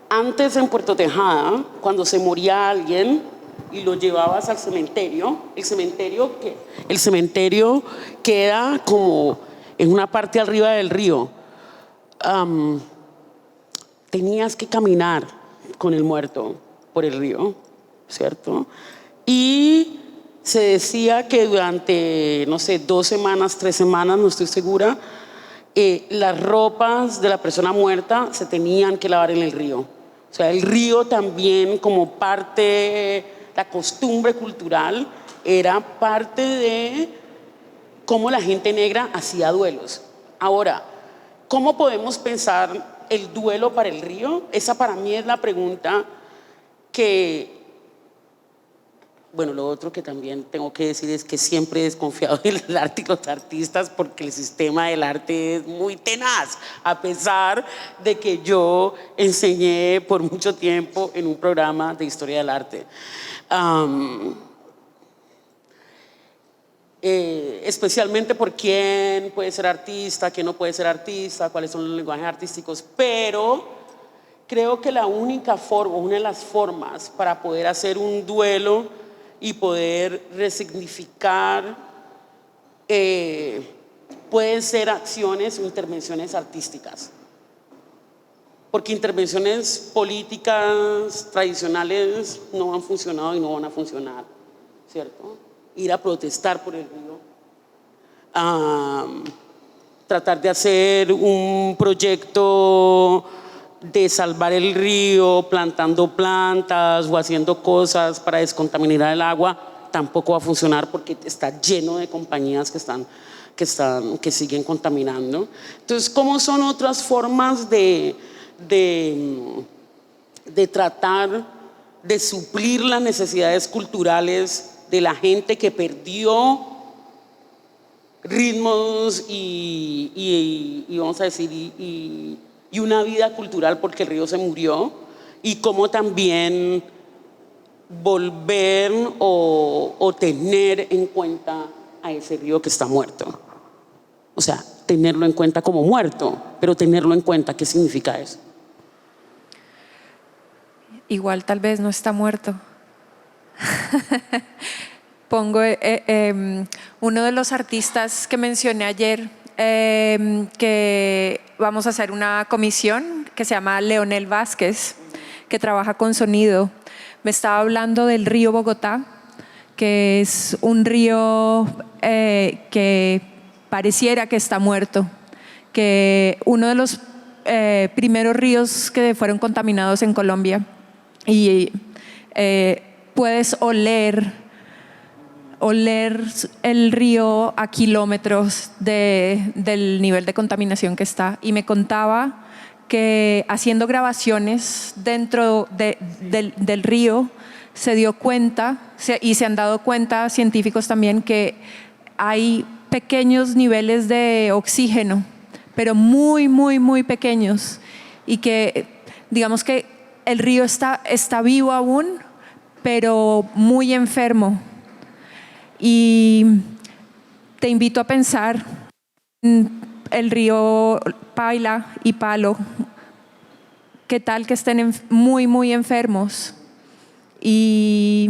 antes en Puerto Tejada, cuando se moría alguien y lo llevabas al cementerio, el cementerio queda como en una parte arriba del río. Tenías que caminar con el muerto por el río, ¿cierto? Y se decía que durante, no sé, 2 semanas, 3 semanas, no estoy segura, las ropas de la persona muerta se tenían que lavar en el río. O sea, el río también, como parte, la costumbre cultural, era parte de cómo la gente negra hacía duelos. Ahora, ¿cómo podemos pensar el duelo para el río? Esa para mí es la pregunta que... Bueno, lo otro que también tengo que decir es que siempre he desconfiado del arte y los artistas, porque el sistema del arte es muy tenaz, a pesar de que yo enseñé por mucho tiempo en un programa de historia del arte. Especialmente por quién puede ser artista, quién no puede ser artista, cuáles son los lenguajes artísticos, pero creo que la única forma, una de las formas para poder hacer un duelo y poder resignificar pueden ser acciones o intervenciones artísticas, porque intervenciones políticas tradicionales no han funcionado y no van a funcionar, ¿cierto? Ir a protestar por el río, tratar de hacer un proyecto de salvar el río plantando plantas o haciendo cosas para descontaminar el agua, tampoco va a funcionar, porque está lleno de compañías que siguen contaminando. Entonces, ¿cómo son otras formas de de tratar de suplir las necesidades culturales de la gente que perdió ritmos y vamos a decir, y una vida cultural porque el río se murió, y cómo también volver o tener en cuenta a ese río que está muerto. O sea, tenerlo en cuenta como muerto, pero tenerlo en cuenta, ¿qué significa eso? Igual tal vez no está muerto. Pongo uno de los artistas que mencioné ayer, que vamos a hacer una comisión que se llama Leonel Vázquez, que trabaja con sonido. Me estaba hablando del río Bogotá, que es un río que pareciera que está muerto, que uno de los primeros ríos que fueron contaminados en Colombia, y puedes oler el río a kilómetros del nivel de contaminación que está. Y me contaba que haciendo grabaciones dentro del río se dio cuenta, y se han dado cuenta científicos también, que hay pequeños niveles de oxígeno, pero muy, muy, muy pequeños, y que digamos que el río está vivo aún, pero muy enfermo. Y te invito a pensar en el río Paila y Palo, qué tal que estén muy, muy enfermos, y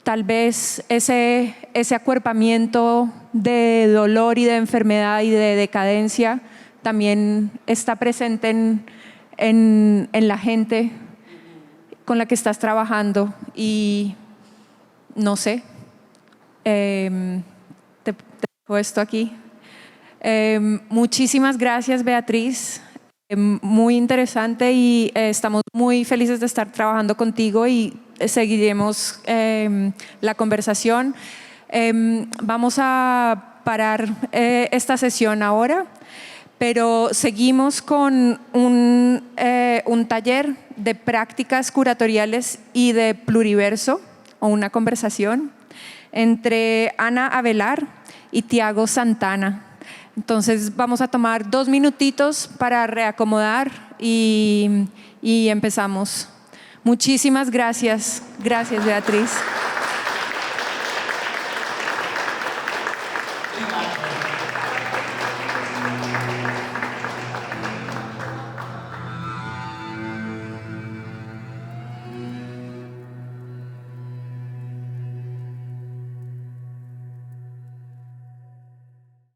tal vez ese acuerpamiento de dolor y de enfermedad y de decadencia también está presente en la gente con la que estás trabajando. Y no sé, te dejo esto aquí. Muchísimas gracias, Beatriz. Muy interesante, y estamos muy felices de estar trabajando contigo, y seguiremos la conversación. Vamos a parar esta sesión ahora, pero seguimos con un taller de prácticas curatoriales y de pluriverso, o una conversación entre Ana Avelar y Tiago Santana. Entonces vamos a tomar 2 minutitos para reacomodar y empezamos. Muchísimas gracias. Gracias, Beatriz.